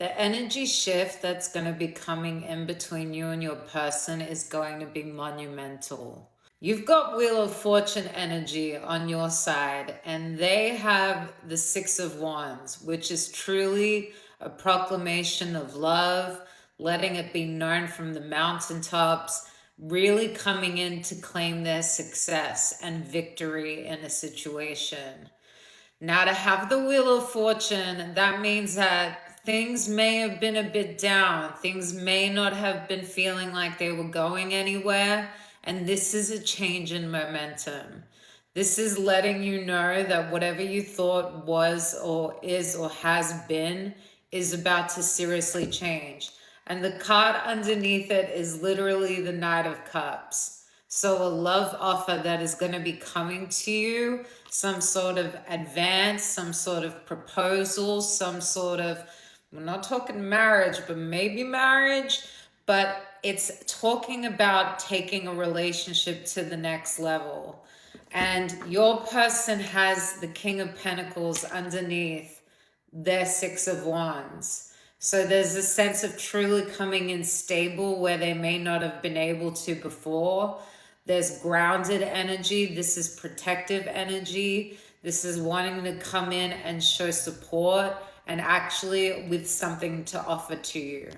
The energy shift that's going to be coming in between you and your person is going to be monumental. You've got Wheel of Fortune energy on your side, and they have the Six of Wands, which is truly a proclamation of love, letting it be known from the mountaintops, really coming in to claim their success and victory in a situation. Now, to have the Wheel of Fortune, that means that things may have been a bit down. Things may not have been feeling like they were going anywhere. And this is a change in momentum. This is letting you know that whatever you thought was or is or has been is about to seriously change. And the card underneath it is literally the Knight of Cups. So a love offer that is going to be coming to you, some sort of advance, some sort of proposal, some sort of, we're not talking marriage, but maybe marriage, but it's talking about taking a relationship to the next level. And your person has the King of Pentacles underneath their Six of Wands. So there's a sense of truly coming in stable where they may not have been able to before. There's grounded energy. This is protective energy. This is wanting to come in and show support and actually with something to offer to you.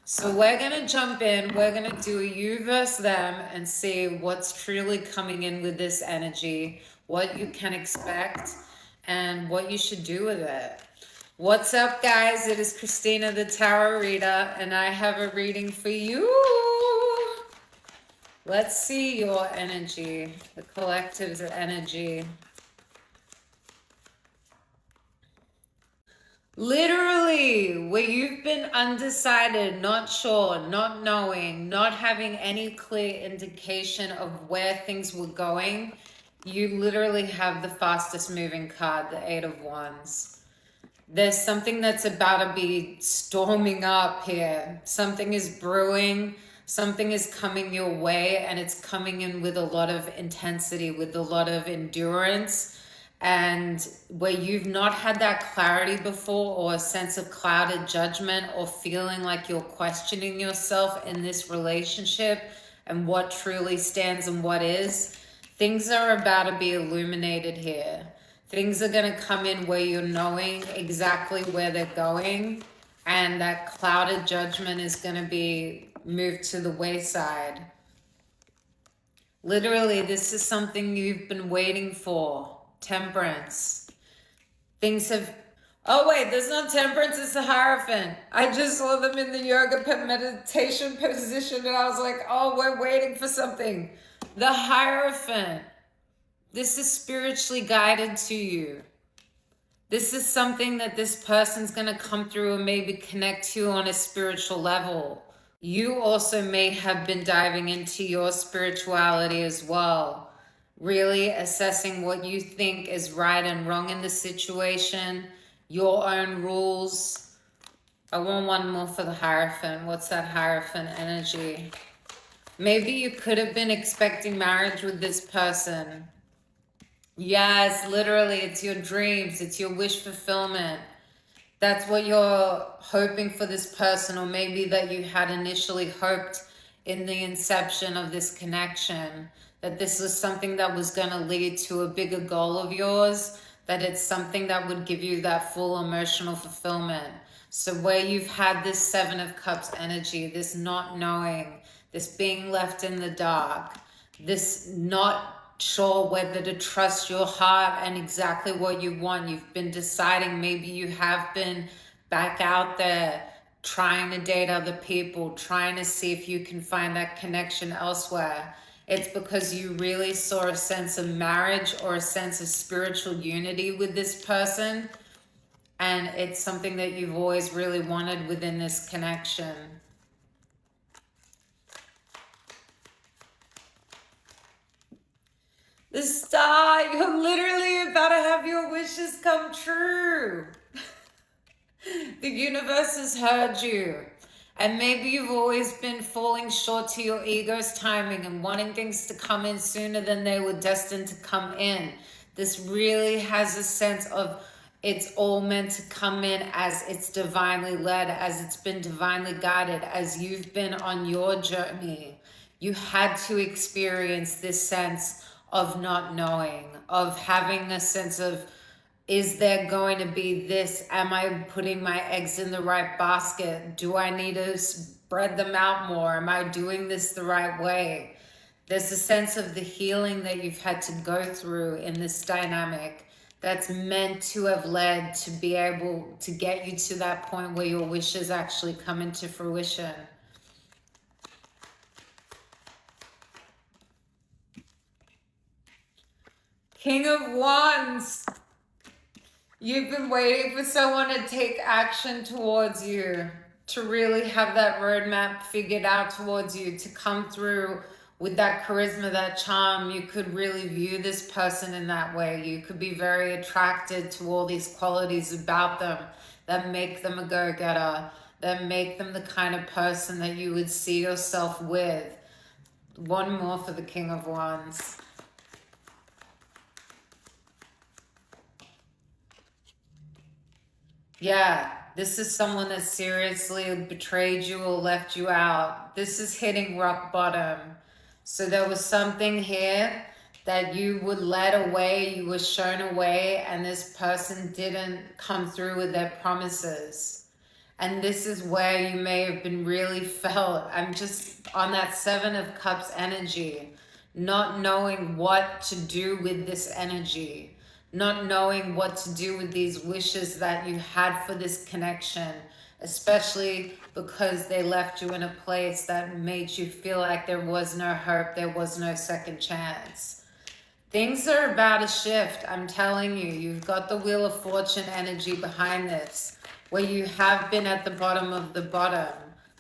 So we're going to jump in. We're going to do a you versus them and see what's truly coming in with this energy, what you can expect, and what you should do with it. What's up, guys? It is Christina the Tarot Reader, and I have a reading for you. Let's see your energy, the collective's energy. Literally, where you've been undecided, not sure, not knowing, not having any clear indication of where things were going, you literally have the fastest moving card, the Eight of Wands. There's something that's about to be storming up here. Something is brewing. Something is coming your way, and it's coming in with a lot of intensity, with a lot of endurance. And where you've not had that clarity before, or a sense of clouded judgment, or feeling like you're questioning yourself in this relationship and what truly stands and what is, things are about to be illuminated here. Things are going to come in where you're knowing exactly where they're going, and that clouded judgment is going to be moved to the wayside. Literally, this is something you've been waiting for. Temperance. Things have... Oh, wait, there's not Temperance, it's the Hierophant. I just saw them in the yoga meditation position, and I was like, oh, we're waiting for something. The Hierophant. This is spiritually guided to you. This is something that this person's going to come through and maybe connect to you on a spiritual level. You also may have been diving into your spirituality as well. Really assessing what you think is right and wrong in the situation, your own rules. I want one more for the Hierophant. What's that Hierophant energy? Maybe you could have been expecting marriage with this person. Yes, literally, it's your dreams. It's your wish fulfillment. That's what you're hoping for this person, or maybe that you had initially hoped in the inception of this connection, that this was something that was going to lead to a bigger goal of yours, that it's something that would give you that full emotional fulfillment. So where you've had this Seven of Cups energy, this not knowing, this being left in the dark, this not sure whether to trust your heart and exactly what you want. You've been deciding, maybe you have been back out there trying to date other people, trying to see if you can find that connection elsewhere. It's because you really saw a sense of marriage or a sense of spiritual unity with this person. And it's something that you've always really wanted within this connection. The Star, you're literally about to have your wishes come true. The universe has heard you. And maybe you've always been falling short to your ego's timing and wanting things to come in sooner than they were destined to come in. This really has a sense of It's all meant to come in as it's divinely led, as it's been divinely guided, as you've been on your journey. You had to experience this sense of not knowing, of having a sense of, is there going to be this? Am I putting my eggs in the right basket? Do I need to spread them out more? Am I doing this the right way? There's a sense of the healing that you've had to go through in this dynamic that's meant to have led to be able to get you to that point where your wishes actually come into fruition. King of Wands. You've been waiting for someone to take action towards you, to really have that roadmap figured out towards you, to come through with that charisma, that charm. You could really view this person in that way. You could be very attracted to all these qualities about them that make them a go-getter, that make them the kind of person that you would see yourself with. One more for the King of Wands. Yeah, this is someone that seriously betrayed you or left you out. This is hitting rock bottom. So there was something here that you were led away, you were shown away, and this person didn't come through with their promises. And this is where you may have been really felt. I'm just on that Seven of Cups energy, not knowing what to do with this energy, not knowing what to do with these wishes that you had for this connection, especially because they left you in a place that made you feel like there was no hope, there was no second chance. Things are about to shift, I'm telling you. You've got the Wheel of Fortune energy behind this, where you have been at the bottom of the bottom.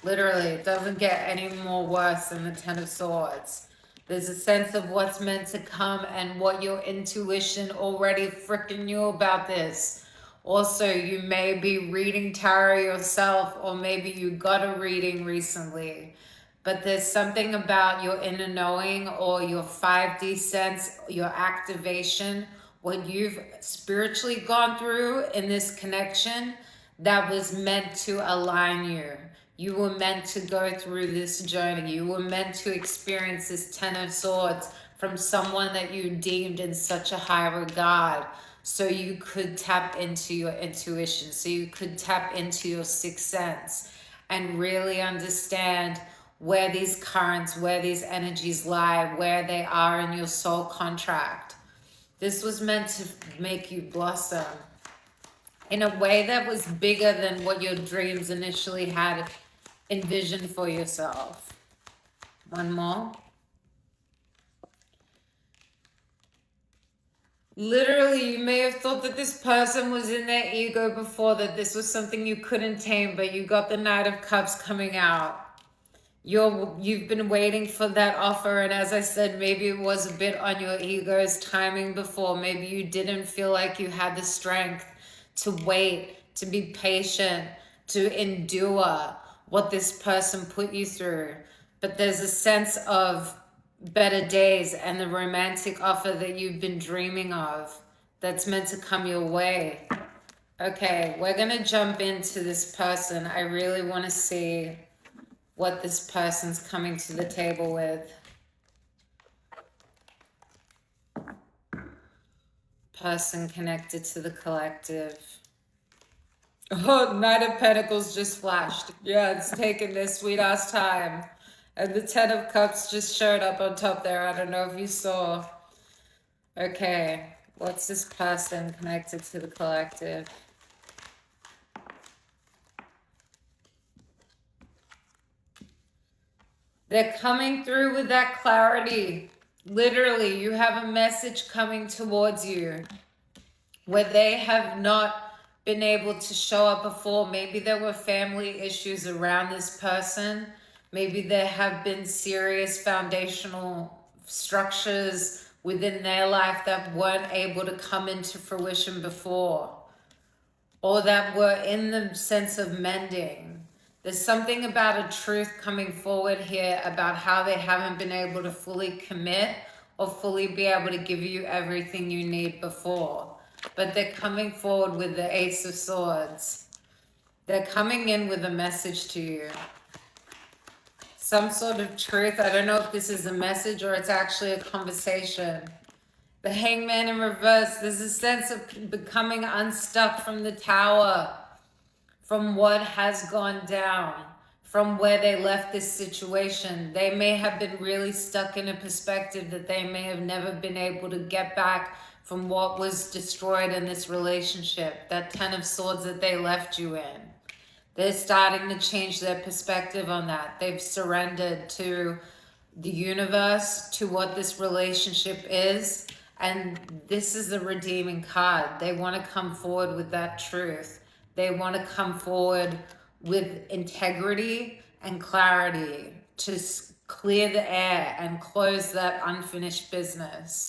Literally, it doesn't get any more worse than the Ten of Swords. There's a sense of what's meant to come and what your intuition already freaking knew about this. Also, you may be reading tarot yourself, or maybe you got a reading recently. But there's something about your inner knowing or your 5D sense, your activation, what you've spiritually gone through in this connection that was meant to align you. You were meant to go through this journey. You were meant to experience this Ten of Swords from someone that you deemed in such a high regard, so you could tap into your intuition, so you could tap into your sixth sense and really understand where these currents, where these energies lie, where they are in your soul contract. This was meant to make you blossom in a way that was bigger than what your dreams initially had envisioned for yourself. One more. Literally, you may have thought that this person was in their ego before, that this was something you couldn't tame, but you got the Knight of Cups coming out. You've been waiting for that offer, and as I said, maybe it was a bit on your ego's timing before. Maybe you didn't feel like you had the strength to wait, to be patient, to endure what this person put you through. But there's a sense of better days and the romantic offer that you've been dreaming of that's meant to come your way. Okay, we're gonna jump into this person. I really want to see what this person's coming to the table with. Person connected to the collective. Oh, Knight of Pentacles just flashed. Yeah, it's taken this sweet ass time. And the Ten of Cups just showed up on top there. I don't know if you saw. Okay, what's this person connected to the collective? They're coming through with that clarity. Literally, you have a message coming towards you where they have not been able to show up before. Maybe there were family issues around this person. Maybe there have been serious foundational structures within their life that weren't able to come into fruition before, or that were in the sense of mending. There's something about a truth coming forward here about how they haven't been able to fully commit or fully be able to give you everything you need before. but they're coming forward with the Ace of Swords. They're coming in with a message to you. Some sort of truth. I don't know if this is a message or it's actually a conversation. The Hangman in reverse. There's a sense of becoming unstuck from the tower, from what has gone down, from where they left this situation. They may have been really stuck in a perspective that they may have never been able to get back from what was destroyed in this relationship, that 10 of Swords that they left you in. They're starting to change their perspective on that. They've surrendered to the universe, to what this relationship is. And this is the redeeming card. They want to come forward with that truth. They want to come forward with integrity and clarity to clear the air and close that unfinished business.